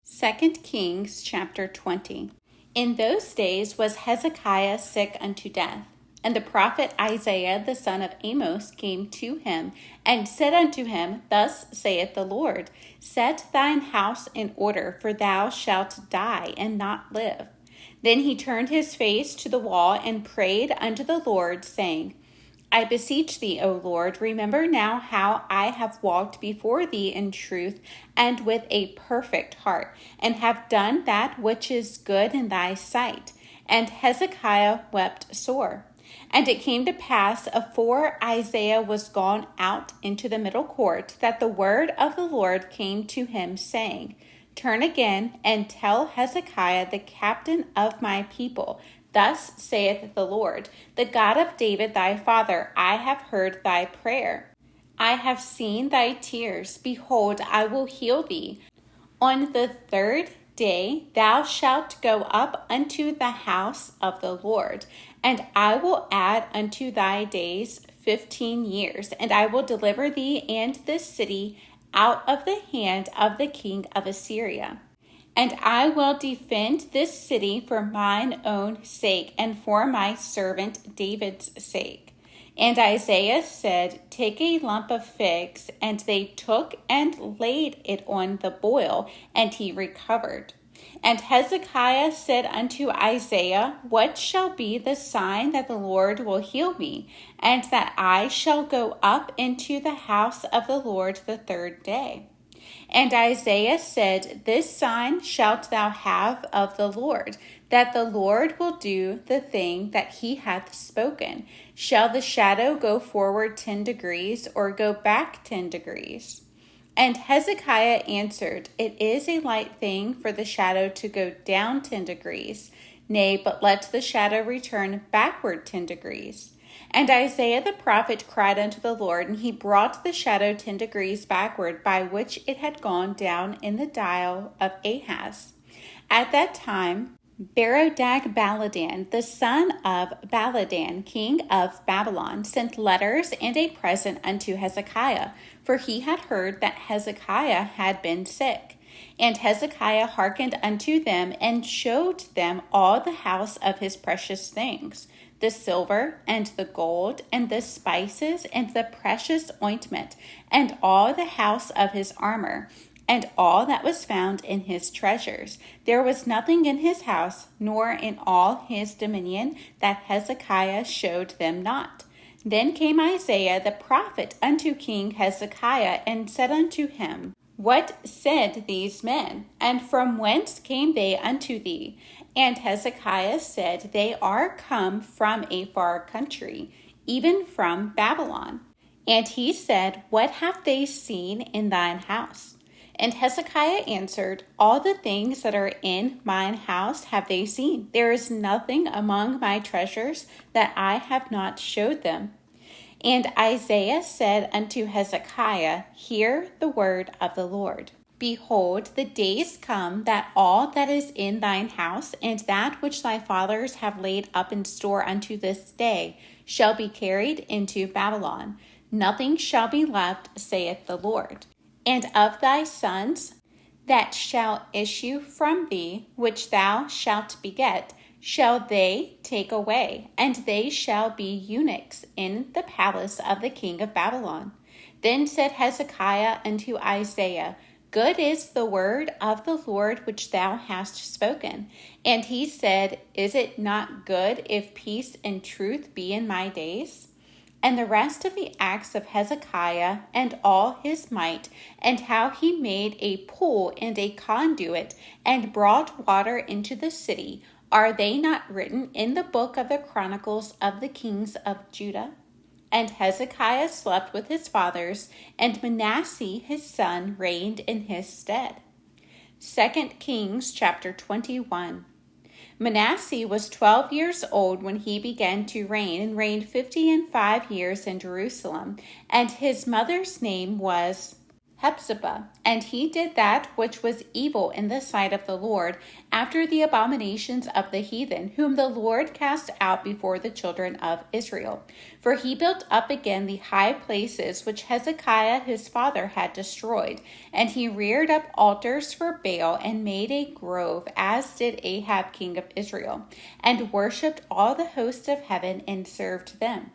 2 Kings chapter 20. In those days was Hezekiah sick unto death. And the prophet Isaiah the son of Amos came to him, and said unto him, Thus saith the Lord, Set thine house in order, for thou shalt die and not live. Then he turned his face to the wall and prayed unto the Lord, saying, I beseech thee, O Lord, remember now how I have walked before thee in truth and with a perfect heart, and have done that which is good in thy sight. And Hezekiah wept sore. And it came to pass, afore Isaiah was gone out into the middle court, that the word of the Lord came to him, saying, Turn again and tell Hezekiah the captain of my people, Thus saith the Lord, the God of David thy father, I have heard thy prayer. I have seen thy tears. Behold, I will heal thee. On the third day thou shalt go up unto the house of the Lord, and I will add unto thy days 15 years, and I will deliver thee and this city out of the hand of the king of Assyria. And I will defend this city for mine own sake and for my servant David's sake. And Isaiah said, Take a lump of figs. And they took and laid it on the boil, and he recovered. And Hezekiah said unto Isaiah, What shall be the sign that the Lord will heal me, and that I shall go up into the house of the Lord the third day? And Isaiah said, This sign shalt thou have of the Lord, that the Lord will do the thing that he hath spoken. Shall the shadow go forward 10 degrees, or go back 10 degrees? And Hezekiah answered, It is a light thing for the shadow to go down 10 degrees. Nay, but let the shadow return backward 10 degrees. And Isaiah the prophet cried unto the Lord, and he brought the shadow 10 degrees backward, by which it had gone down in the dial of Ahaz. At that time, Berodach-baladan, the son of Baladan, king of Babylon, sent letters and a present unto Hezekiah, for he had heard that Hezekiah had been sick. And Hezekiah hearkened unto them, and showed them all the house of his precious things, the silver and the gold and the spices and the precious ointment, and all the house of his armor, and all that was found in his treasures. There was nothing in his house, nor in all his dominion, that Hezekiah showed them not. Then came Isaiah the prophet unto King Hezekiah, and said unto him, What said these men? And from whence came they unto thee? And Hezekiah said, They are come from a far country, even from Babylon. And he said, What have they seen in thine house? And Hezekiah answered, All the things that are in mine house have they seen. There is nothing among my treasures that I have not showed them. And Isaiah said unto Hezekiah, Hear the word of the Lord. Behold, the days come that all that is in thine house, and that which thy fathers have laid up in store unto this day, shall be carried into Babylon. Nothing shall be left, saith the Lord. And of thy sons that shall issue from thee, which thou shalt beget, shall they take away, and they shall be eunuchs in the palace of the king of Babylon. Then said Hezekiah unto Isaiah, Good is the word of the Lord which thou hast spoken. And he said, Is it not good if peace and truth be in my days? And the rest of the acts of Hezekiah, and all his might, and how he made a pool and a conduit, and brought water into the city, are they not written in the book of the Chronicles of the kings of Judah? And Hezekiah slept with his fathers, and Manasseh his son reigned in his stead. 2 Kings chapter 21. Manasseh was 12 years old when he began to reign, and reigned 55 years in Jerusalem. And his mother's name was Hephzibah, and he did that which was evil in the sight of the Lord, after the abominations of the heathen, whom the Lord cast out before the children of Israel. For he built up again the high places which Hezekiah his father had destroyed, and he reared up altars for Baal, and made a grove, as did Ahab king of Israel, and worshipped all the hosts of heaven, and served them.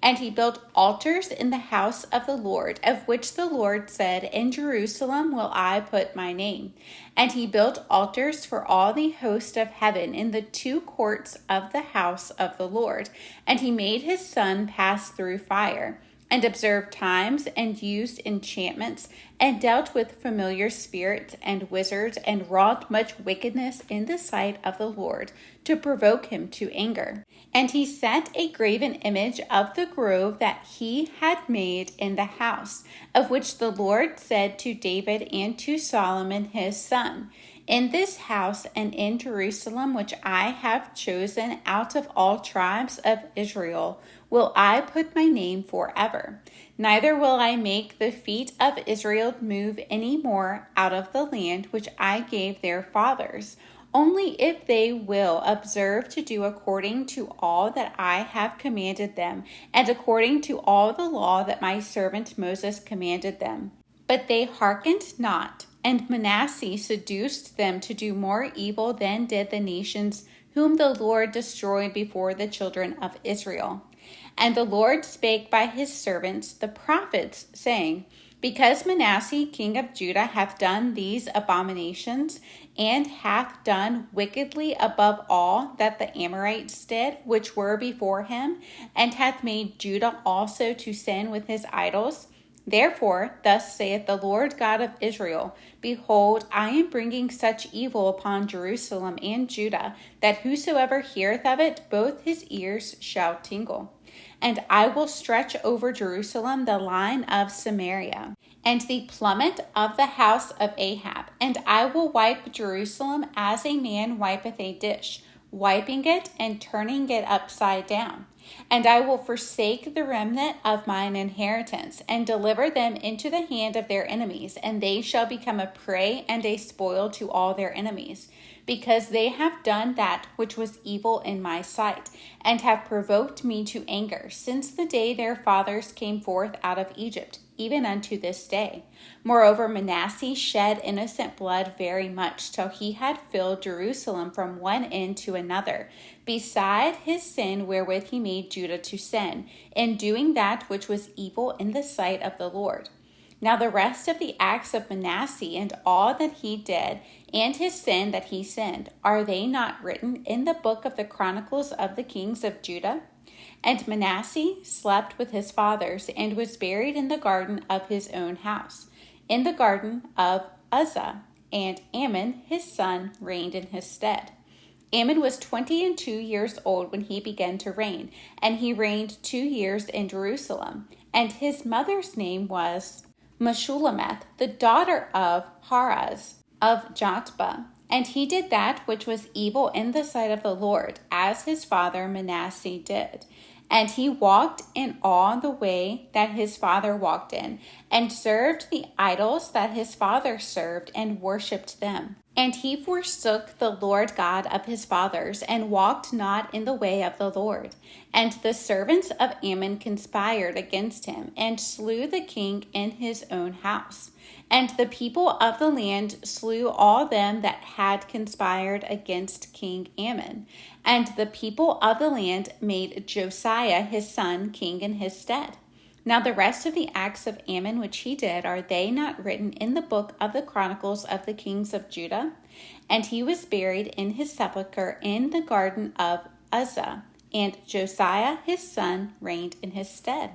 And he built altars in the house of the Lord, of which the Lord said, In Jerusalem will I put my name. And he built altars for all the host of heaven in the two courts of the house of the Lord. And he made his son pass through fire, and observed times, and used enchantments, and dealt with familiar spirits and wizards, and wrought much wickedness in the sight of the Lord, to provoke him to anger. And he set a graven image of the grove that he had made in the house, of which the Lord said to David and to Solomon his son, In this house and in Jerusalem, which I have chosen out of all tribes of Israel, will I put my name forever. Neither will I make the feet of Israel move any more out of the land which I gave their fathers, only if they will observe to do according to all that I have commanded them, and according to all the law that my servant Moses commanded them. But they hearkened not, and Manasseh seduced them to do more evil than did the nations whom the Lord destroyed before the children of Israel. And the Lord spake by his servants the prophets, saying, Because Manasseh king of Judah hath done these abominations, and hath done wickedly above all that the Amorites did, which were before him, and hath made Judah also to sin with his idols, therefore, thus saith the Lord God of Israel, Behold, I am bringing such evil upon Jerusalem and Judah, that whosoever heareth of it, both his ears shall tingle. And I will stretch over Jerusalem the line of Samaria, and the plummet of the house of Ahab. And I will wipe Jerusalem as a man wipeth a dish, wiping it and turning it upside down. And I will forsake the remnant of mine inheritance, and deliver them into the hand of their enemies, and they shall become a prey and a spoil to all their enemies, because they have done that which was evil in my sight, and have provoked me to anger, since the day their fathers came forth out of Egypt, even unto this day. Moreover, Manasseh shed innocent blood very much, till he had filled Jerusalem from one end to another, beside his sin wherewith he made Judah to sin, in doing that which was evil in the sight of the Lord. Now the rest of the acts of Manasseh, and all that he did, and his sin that he sinned, are they not written in the book of the Chronicles of the kings of Judah? And Manasseh slept with his fathers, and was buried in the garden of his own house, in the garden of Uzzah, and Amon his son reigned in his stead. Amon was 22 years old when he began to reign, and he reigned 2 years in Jerusalem. And his mother's name was Meshullemeth, the daughter of Haraz of Jotbah. And he did that which was evil in the sight of the Lord, as his father Manasseh did. And he walked in all the way that his father walked in, and served the idols that his father served, and worshipped them. And he forsook the Lord God of his fathers, and walked not in the way of the Lord. And the servants of Ammon conspired against him, and slew the king in his own house. And the people of the land slew all them that had conspired against King Ammon. And the people of the land made Josiah his son king in his stead. Now the rest of the acts of Ammon which he did, are they not written in the book of the Chronicles of the kings of Judah? And he was buried in his sepulchre in the garden of Uzzah, and Josiah his son reigned in his stead.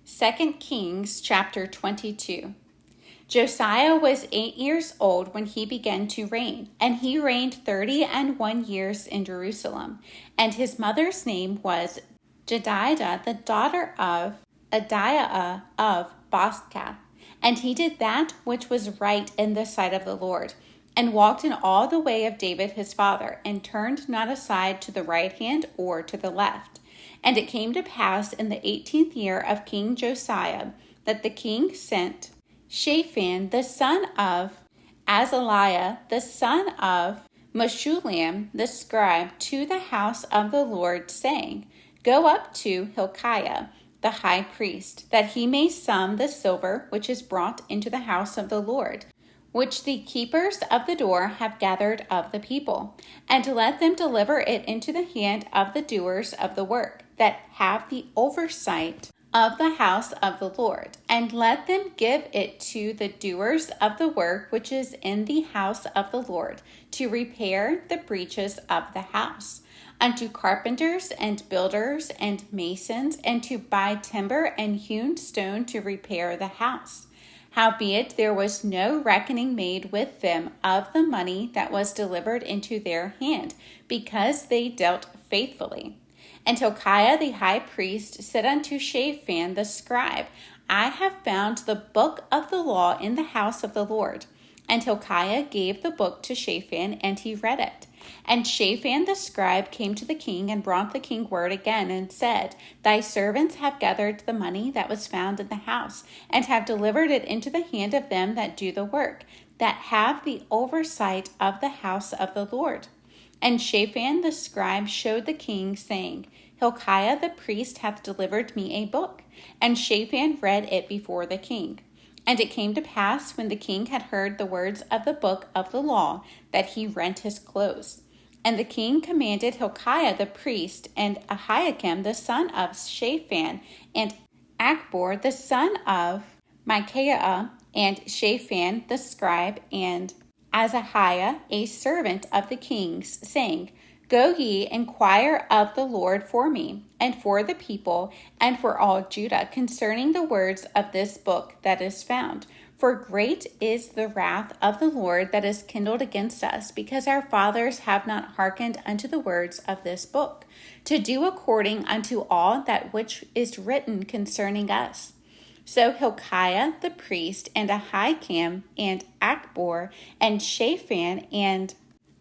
2 Kings chapter 22. Josiah was 8 years old when he began to reign, and he reigned 31 years in Jerusalem. And his mother's name was Jedidah, the daughter of Adiah of Boskath. And he did that which was right in the sight of the Lord, and walked in all the way of David his father, and turned not aside to the right hand or to the left. And it came to pass in the 18th year of King Josiah, that the king sent Shaphan the son of Azaliah the son of Meshullam the scribe to the house of the Lord, saying, Go up to Hilkiah the high priest, that he may sum the silver which is brought into the house of the Lord, which the keepers of the door have gathered of the people, and let them deliver it into the hand of the doers of the work, that have the oversight of the house of the Lord, and let them give it to the doers of the work which is in the house of the Lord, to repair the breaches of the house, unto carpenters and builders and masons, and to buy timber and hewn stone to repair the house. Howbeit there was no reckoning made with them of the money that was delivered into their hand, because they dealt faithfully. And Hilkiah the high priest said unto Shaphan the scribe, I have found the book of the law in the house of the Lord. And Hilkiah gave the book to Shaphan, and he read it. And Shaphan the scribe came to the king, and brought the king word again, and said, Thy servants have gathered the money that was found in the house, and have delivered it into the hand of them that do the work, that have the oversight of the house of the Lord. And Shaphan the scribe showed the king, saying, Hilkiah the priest hath delivered me a book. And Shaphan read it before the king. And it came to pass, when the king had heard the words of the book of the law, that he rent his clothes. And the king commanded Hilkiah the priest, and Ahikam the son of Shaphan, and Achbor the son of Micaiah, and Shaphan the scribe, and Azahiah a servant of the king's, saying, Go ye, inquire of the Lord for me, and for the people, and for all Judah, concerning the words of this book that is found. For great is the wrath of the Lord that is kindled against us, because our fathers have not hearkened unto the words of this book, to do according unto all that which is written concerning us. So Hilkiah the priest, and Ahikam, and Achbor, and Shaphan, and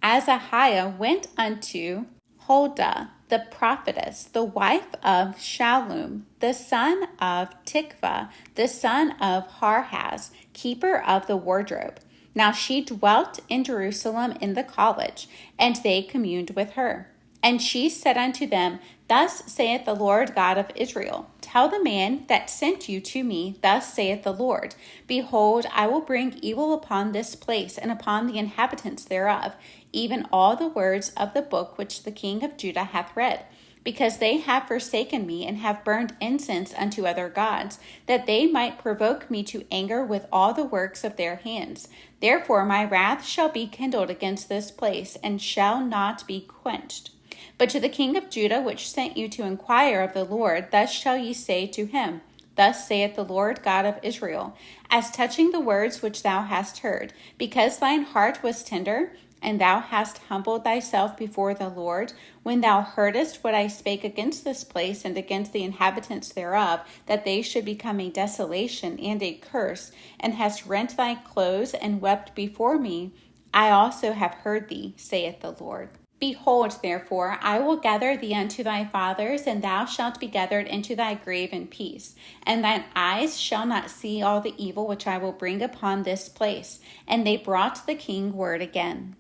Azahiah went unto Huldah the prophetess, the wife of Shallum, the son of Tikvah, the son of Harhas, keeper of the wardrobe. Now she dwelt in Jerusalem in the college, and they communed with her. And she said unto them, Thus saith the Lord God of Israel, Tell the man that sent you to me, Thus saith the Lord, Behold, I will bring evil upon this place, and upon the inhabitants thereof, even all the words of the book which the king of Judah hath read, because they have forsaken me, and have burned incense unto other gods, that they might provoke me to anger with all the works of their hands. Therefore my wrath shall be kindled against this place, and shall not be quenched. But to the king of Judah, which sent you to inquire of the Lord, thus shall ye say to him, Thus saith the Lord God of Israel, As touching the words which thou hast heard, because thine heart was tender, and thou hast humbled thyself before the Lord, when thou heardest what I spake against this place and against the inhabitants thereof, that they should become a desolation and a curse, and hast rent thy clothes and wept before me, I also have heard thee, saith the Lord. Behold, therefore, I will gather thee unto thy fathers, and thou shalt be gathered into thy grave in peace. And thine eyes shall not see all the evil which I will bring upon this place. And they brought the king word again.